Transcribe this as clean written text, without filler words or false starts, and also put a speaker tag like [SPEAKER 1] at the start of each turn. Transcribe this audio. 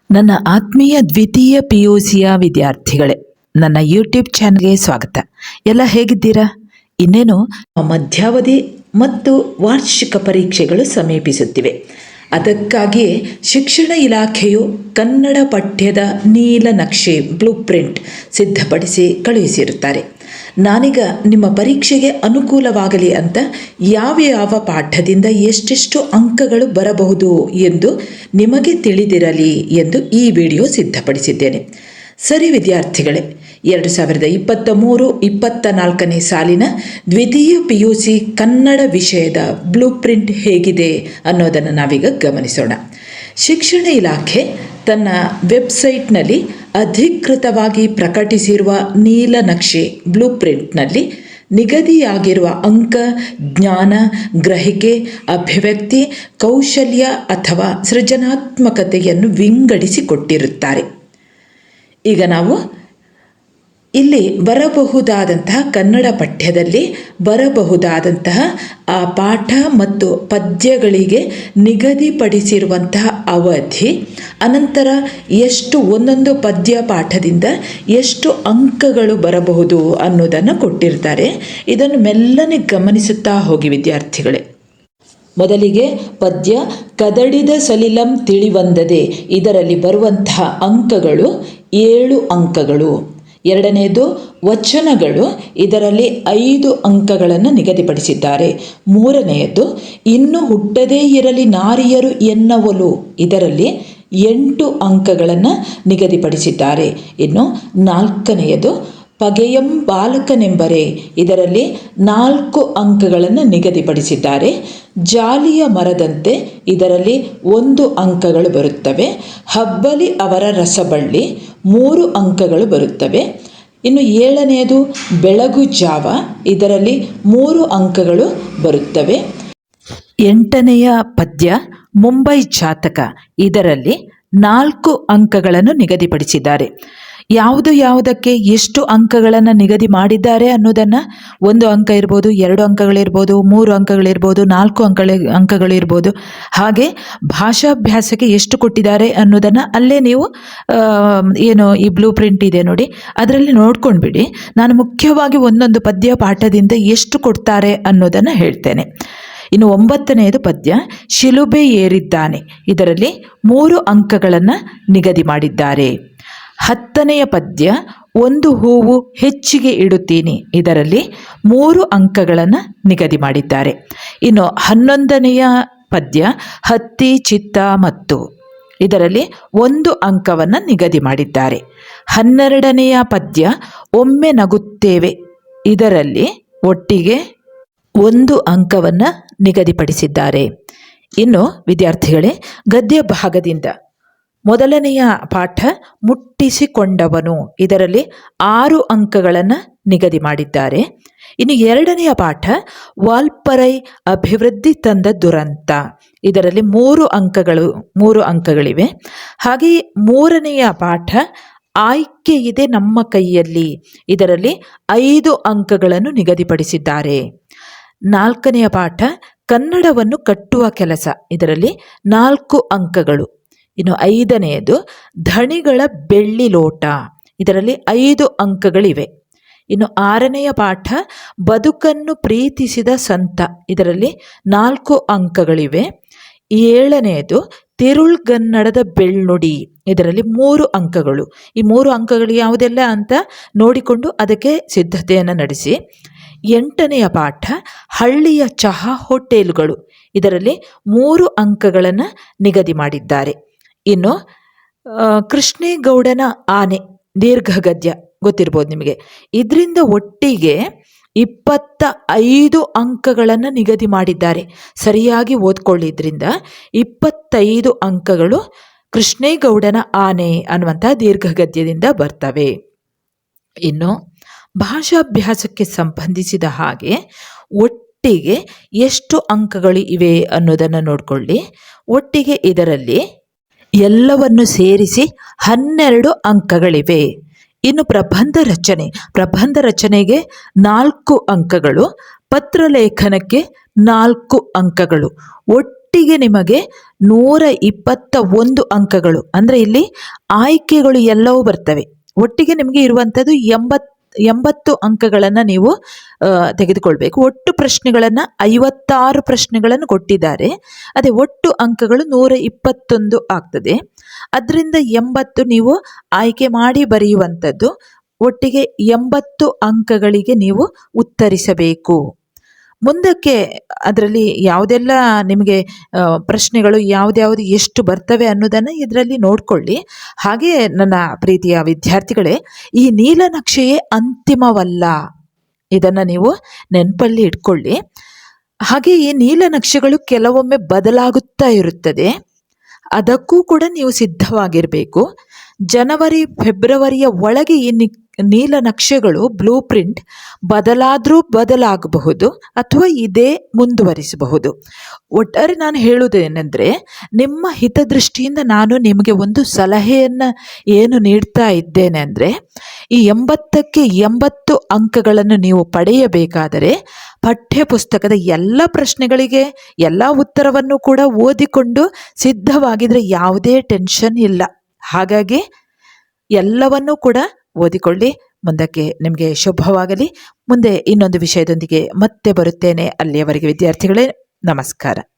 [SPEAKER 1] ನನ್ನ ಆತ್ಮೀಯ ದ್ವಿತೀಯ PUCಯ ವಿದ್ಯಾರ್ಥಿಗಳೇ, ನನ್ನ ಯೂಟ್ಯೂಬ್ ಚಾನಲ್ಗೆ ಸ್ವಾಗತ. ಎಲ್ಲ ಹೇಗಿದ್ದೀರಾ? ಇನ್ನೇನು ಮಧ್ಯಾವಧಿ ಮತ್ತು ವಾರ್ಷಿಕ ಪರೀಕ್ಷೆಗಳು ಸಮೀಪಿಸುತ್ತಿವೆ. ಅದಕ್ಕಾಗಿಯೇ ಶಿಕ್ಷಣ ಇಲಾಖೆಯು ಕನ್ನಡ ಪಠ್ಯದ ನೀಲನಕ್ಷೆ ಬ್ಲೂ ಪ್ರಿಂಟ್ ಸಿದ್ಧಪಡಿಸಿ ಕಳುಹಿಸಿರುತ್ತಾರೆ. ನಾನೀಗ ನಿಮ್ಮ ಪರೀಕ್ಷೆಗೆ ಅನುಕೂಲವಾಗಲಿ ಅಂತ ಯಾವ ಪಾಠದಿಂದ ಎಷ್ಟೆಷ್ಟು ಅಂಕಗಳು ಬರಬಹುದು ಎಂದು ನಿಮಗೆ ತಿಳಿದಿರಲಿ ಎಂದು ಈ ವಿಡಿಯೋ ಸಿದ್ಧಪಡಿಸಿದ್ದೇನೆ. ಸರಿ ವಿದ್ಯಾರ್ಥಿಗಳೇ, 2023-24ನೇ ಸಾಲಿನ ದ್ವಿತೀಯ PUC ಕನ್ನಡ ವಿಷಯದ ಬ್ಲೂ ಪ್ರಿಂಟ್ ಹೇಗಿದೆ ಅನ್ನೋದನ್ನು ನಾವೀಗ ಗಮನಿಸೋಣ. ಶಿಕ್ಷಣ ಇಲಾಖೆ ತನ್ನ ವೆಬ್ಸೈಟ್ನಲ್ಲಿ ಅಧಿಕೃತವಾಗಿ ಪ್ರಕಟಿಸಿರುವ ನೀಲನಕ್ಷೆ ಬ್ಲೂ ಪ್ರಿಂಟ್ನಲ್ಲಿ ನಿಗದಿಯಾಗಿರುವ ಅಂಕ, ಜ್ಞಾನ, ಗ್ರಹಿಕೆ, ಅಭಿವ್ಯಕ್ತಿ, ಕೌಶಲ್ಯ ಅಥವಾ ಸೃಜನಾತ್ಮಕತೆಯನ್ನು ವಿಂಗಡಿಸಿಕೊಟ್ಟಿರುತ್ತಾರೆ. ಈಗ ನಾವು ಇಲ್ಲಿ ಬರಬಹುದಾದಂತಹ ಕನ್ನಡ ಪಠ್ಯದಲ್ಲಿ ಬರಬಹುದಾದಂತಹ ಆ ಪಾಠ ಮತ್ತು ಪದ್ಯಗಳಿಗೆ ನಿಗದಿಪಡಿಸಿರುವಂತಹ ಅವಧಿ, ಅನಂತರ ಎಷ್ಟು ಒಂದೊಂದು ಪದ್ಯ ಪಾಠದಿಂದ ಎಷ್ಟು ಅಂಕಗಳು ಬರಬಹುದು ಅನ್ನೋದನ್ನು ಕೊಟ್ಟಿರ್ತಾರೆ. ಇದನ್ನು ಮೆಲ್ಲನೆ ಗಮನಿಸುತ್ತಾ ಹೋಗಿ ವಿದ್ಯಾರ್ಥಿಗಳೇ. ಮೊದಲಿಗೆ ಪದ್ಯ ಕದಡಿದ ಸಲಿಲಂ ತಿಳಿವಂದದೆ, ಇದರಲ್ಲಿ ಬರುವಂತಹ ಅಂಕಗಳು 7 ಅಂಕಗಳು. ಎರಡನೆಯದು ವಚನಗಳು, ಇದರಲ್ಲಿ 5 ಅಂಕಗಳನ್ನು ನಿಗದಿಪಡಿಸಿದ್ದಾರೆ. ಮೂರನೆಯದು ಇನ್ನು ಹುಟ್ಟದೇ ಇರಲಿ ನಾರಿಯರು ಎನ್ನವಲು, ಇದರಲ್ಲಿ 8 ಅಂಕಗಳನ್ನು ನಿಗದಿಪಡಿಸಿದ್ದಾರೆ. ಇನ್ನು ನಾಲ್ಕನೆಯದು ಪಗೆಯಂ ಬಾಲಕನೆಂಬರೆ, ಇದರಲ್ಲಿ 4 ಅಂಕಗಳನ್ನು ನಿಗದಿಪಡಿಸಿದ್ದಾರೆ. ಜಾಲಿಯ ಮರದಂತೆ, ಇದರಲ್ಲಿ 1 ಅಂಕಗಳು ಬರುತ್ತವೆ. ಹಬ್ಬಲಿ ಅವರ ರಸಬಳ್ಳಿ 3 ಅಂಕಗಳು ಬರುತ್ತವೆ. ಇನ್ನು 7ನೇದು ಬೆಳಗು ಜಾವ, ಇದರಲ್ಲಿ 3 ಅಂಕಗಳು ಬರುತ್ತವೆ. 8ನೆಯ ಪದ್ಯ ಮುಂಬೈ ಜಾತಕ, ಇದರಲ್ಲಿ 4 ಅಂಕಗಳನ್ನು ನಿಗದಿಪಡಿಸಿದ್ದಾರೆ. ಯಾವುದಕ್ಕೆ ಎಷ್ಟು ಅಂಕಗಳನ್ನು ನಿಗದಿ ಮಾಡಿದ್ದಾರೆ ಅನ್ನೋದನ್ನು 1 ಅಂಕ ಇರ್ಬೋದು, 2 ಅಂಕಗಳಿರ್ಬೋದು, 3 ಅಂಕಗಳಿರ್ಬೋದು, 4 ಅಂಕಗಳಿರ್ಬೋದು. ಹಾಗೆ ಭಾಷಾಭ್ಯಾಸಕ್ಕೆ ಎಷ್ಟು ಕೊಟ್ಟಿದ್ದಾರೆ ಅನ್ನೋದನ್ನು ಅಲ್ಲೇ ನೀವು ಏನು ಈ ಬ್ಲೂ ಪ್ರಿಂಟ್ ಇದೆ ನೋಡಿ, ಅದರಲ್ಲಿ ನೋಡ್ಕೊಂಡ್ಬಿಡಿ. ನಾನು ಮುಖ್ಯವಾಗಿ ಒಂದೊಂದು ಪದ್ಯ ಪಾಠದಿಂದ ಎಷ್ಟು ಕೊಡ್ತಾರೆ ಅನ್ನೋದನ್ನು ಹೇಳ್ತೇನೆ. ಇನ್ನು 9ನೇದು ಪದ್ಯ ಶಿಲುಬೆ ಏರಿದ್ದಾನೆ, ಇದರಲ್ಲಿ 3 ಅಂಕಗಳನ್ನು ನಿಗದಿ ಮಾಡಿದ್ದಾರೆ. 10ನೆಯ ಪದ್ಯ ಒಂದು ಹೂವು ಹೆಚ್ಚಿಗೆ ಇಡುತ್ತೀನಿ, ಇದರಲ್ಲಿ 3 ಅಂಕಗಳನ್ನು ನಿಗದಿ ಮಾಡಿದ್ದಾರೆ. ಇನ್ನು 11ನೆಯ ಪದ್ಯ ಹತ್ತಿ ಚಿತ್ತ ಮತ್ತು, ಇದರಲ್ಲಿ 1 ಅಂಕವನ್ನು ನಿಗದಿ ಮಾಡಿದ್ದಾರೆ. 12ನೆಯ ಪದ್ಯ ಒಮ್ಮೆ ನಗುತ್ತೇವೆ, ಇದರಲ್ಲಿ ಒಟ್ಟಿಗೆ 1 ಅಂಕವನ್ನು ನಿಗದಿಪಡಿಸಿದ್ದಾರೆ. ಇನ್ನು ವಿದ್ಯಾರ್ಥಿಗಳೇ, ಗದ್ಯ ಭಾಗದಿಂದ ಮೊದಲನೆಯ ಪಾಠ ಮುಟ್ಟಿಸಿಕೊಂಡವನು, ಇದರಲ್ಲಿ 6 ಅಂಕಗಳನ್ನು ನಿಗದಿ ಮಾಡಿದ್ದಾರೆ. ಇನ್ನು 2ನೆಯ ಪಾಠ ವಾಲ್ಪರೈ ಅಭಿವೃದ್ಧಿ ತಂದ ದುರಂತ, ಇದರಲ್ಲಿ 3 ಅಂಕಗಳಿವೆ. ಹಾಗೆಯೇ 3ನೆಯ ಪಾಠ ಆಯ್ಕೆ ಇದೆ ನಮ್ಮ ಕೈಯಲ್ಲಿ, ಇದರಲ್ಲಿ 5 ಅಂಕಗಳನ್ನು ನಿಗದಿಪಡಿಸಿದ್ದಾರೆ. 4ನೆಯ ಪಾಠ ಕನ್ನಡವನ್ನು ಕಟ್ಟುವ ಕೆಲಸ, ಇದರಲ್ಲಿ 4 ಅಂಕಗಳು. ಇನ್ನು 5ನೆಯದು ಧಣಿಗಳ ಬೆಳ್ಳಿ ಲೋಟ, ಇದರಲ್ಲಿ 5 ಅಂಕಗಳಿವೆ. ಇನ್ನು 6ನೆಯ ಪಾಠ ಬದುಕನ್ನು ಪ್ರೀತಿಸಿದ ಸಂತ, ಇದರಲ್ಲಿ 4 ಅಂಕಗಳಿವೆ. 7ನೆಯದು ತಿರುಳ್ಗನ್ನಡದ ಬೆಳ್ನುಡಿ, ಇದರಲ್ಲಿ 3 ಅಂಕಗಳು. ಈ 3 ಅಂಕಗಳು ಯಾವುದೆಲ್ಲ ಅಂತ ನೋಡಿಕೊಂಡು ಅದಕ್ಕೆ ಸಿದ್ಧತೆಯನ್ನು ನಡೆಸಿ. 8ನೆಯ ಪಾಠ ಹಳ್ಳಿಯ ಚಹಾ ಹೋಟೆಲ್ಗಳು, ಇದರಲ್ಲಿ 3 ಅಂಕಗಳನ್ನು ನಿಗದಿ ಮಾಡಿದ್ದಾರೆ. ಇನ್ನು ಕೃಷ್ಣೇಗೌಡನ ಆನೆ ದೀರ್ಘಗದ್ಯ ಗೊತ್ತಿರ್ಬೋದು ನಿಮಗೆ, ಇದರಿಂದ ಒಟ್ಟಿಗೆ 25 ಅಂಕಗಳನ್ನು ನಿಗದಿ ಮಾಡಿದ್ದಾರೆ. ಸರಿಯಾಗಿ ಓದ್ಕೊಳ್ಳಿ, ಇದರಿಂದ 25 ಅಂಕಗಳು ಕೃಷ್ಣೇಗೌಡನ ಆನೆ ಅನ್ನುವಂಥ ದೀರ್ಘಗದ್ಯದಿಂದ ಬರ್ತವೆ. ಇನ್ನು ಭಾಷಾಭ್ಯಾಸಕ್ಕೆ ಸಂಬಂಧಿಸಿದ ಹಾಗೆ ಒಟ್ಟಿಗೆ ಎಷ್ಟು ಅಂಕಗಳು ಇವೆ ಅನ್ನೋದನ್ನು ನೋಡಿಕೊಳ್ಳಿ. ಒಟ್ಟಿಗೆ ಇದರಲ್ಲಿ ಎಲ್ಲವನ್ನು ಸೇರಿಸಿ 12 ಅಂಕಗಳಿವೆ. ಇನ್ನು ಪ್ರಬಂಧ ರಚನೆಗೆ 4 ಅಂಕಗಳು, ಪತ್ರಲೇಖನಕ್ಕೆ 4 ಅಂಕಗಳು, ಒಟ್ಟು ಒಟ್ಟಿಗೆ ನಿಮಗೆ 121 ಅಂಕಗಳು, ಅಂದರೆ ಇಲ್ಲಿ ಆಯ್ಕೆಗಳು ಎಲ್ಲವೂ ಬರ್ತವೆ. ಒಟ್ಟಿಗೆ ನಿಮಗೆ ಇರುವಂಥದ್ದು 80 ಅಂಕಗಳನ್ನು ನೀವು ತೆಗೆದುಕೊಳ್ಬೇಕು. ಒಟ್ಟು ಪ್ರಶ್ನೆಗಳನ್ನು 56 ಪ್ರಶ್ನೆಗಳನ್ನು ಕೊಟ್ಟಿದ್ದಾರೆ. ಅದೇ ಒಟ್ಟು ಅಂಕಗಳು 121 ಆಗ್ತದೆ. ಅದರಿಂದ 80 ನೀವು ಆಯ್ಕೆ ಮಾಡಿ ಬರೆಯುವಂಥದ್ದು. ಒಟ್ಟಿಗೆ 80 ಅಂಕಗಳಿಗೆ ನೀವು ಉತ್ತರಿಸಬೇಕು. ಮುಂದಕ್ಕೆ ಅದರಲ್ಲಿ ಯಾವುದೆಲ್ಲ ನಿಮಗೆ ಪ್ರಶ್ನೆಗಳು ಯಾವ್ದ್ಯಾವುದು ಎಷ್ಟು ಬರ್ತವೆ ಅನ್ನೋದನ್ನು ಇದರಲ್ಲಿ ನೋಡ್ಕೊಳ್ಳಿ. ಹಾಗೆ ನನ್ನ ಪ್ರೀತಿಯ ವಿದ್ಯಾರ್ಥಿಗಳೇ, ಈ ನೀಲನಕ್ಷೆಯೇ ಅಂತಿಮವಲ್ಲ, ಇದನ್ನು ನೀವು ನೆನಪಲ್ಲಿ ಇಟ್ಕೊಳ್ಳಿ. ಹಾಗೆ ಈ ನೀಲನಕ್ಷೆಗಳು ಕೆಲವೊಮ್ಮೆ ಬದಲಾಗುತ್ತಾ ಇರುತ್ತದೆ, ಅದಕ್ಕೂ ಕೂಡ ನೀವು ಸಿದ್ಧವಾಗಿರಬೇಕು. ಜನವರಿ ಫೆಬ್ರವರಿಯ ಒಳಗೆ ಈ ನೀಲನಕ್ಷೆಗಳು ಬ್ಲೂ ಪ್ರಿಂಟ್ ಬದಲಾಗಬಹುದು ಅಥವಾ ಇದೇ ಮುಂದುವರಿಸಬಹುದು. ಒಟ್ಟಾರೆ ನಾನು ಹೇಳುವುದೇನೆಂದರೆ, ನಿಮ್ಮ ಹಿತದೃಷ್ಟಿಯಿಂದ ನಾನು ನಿಮಗೆ ಒಂದು ಸಲಹೆಯನ್ನು ಏನು ನೀಡ್ತಾ ಇದ್ದೇನೆ ಅಂದರೆ, ಈ 80ಕ್ಕೆ 80 ಅಂಕಗಳನ್ನು ನೀವು ಪಡೆಯಬೇಕಾದರೆ ಪಠ್ಯಪುಸ್ತಕದ ಎಲ್ಲ ಪ್ರಶ್ನೆಗಳಿಗೆ ಎಲ್ಲ ಉತ್ತರವನ್ನು ಕೂಡ ಓದಿಕೊಂಡು ಸಿದ್ಧವಾಗಿದ್ದರೆ ಯಾವುದೇ ಟೆನ್ಷನ್ ಇಲ್ಲ. ಹಾಗಾಗಿ ಎಲ್ಲವನ್ನೂ ಕೂಡ ಓದಿಕೊಳ್ಳಿ. ಮುಂದಕ್ಕೆ ನಿಮಗೆ ಶುಭವಾಗಲಿ. ಮುಂದೆ ಇನ್ನೊಂದು ವಿಷಯದೊಂದಿಗೆ ಮತ್ತೆ ಬರುತ್ತೇನೆ. ಅಲ್ಲಿಯವರೆಗೆ ವಿದ್ಯಾರ್ಥಿಗಳೇ, ನಮಸ್ಕಾರ.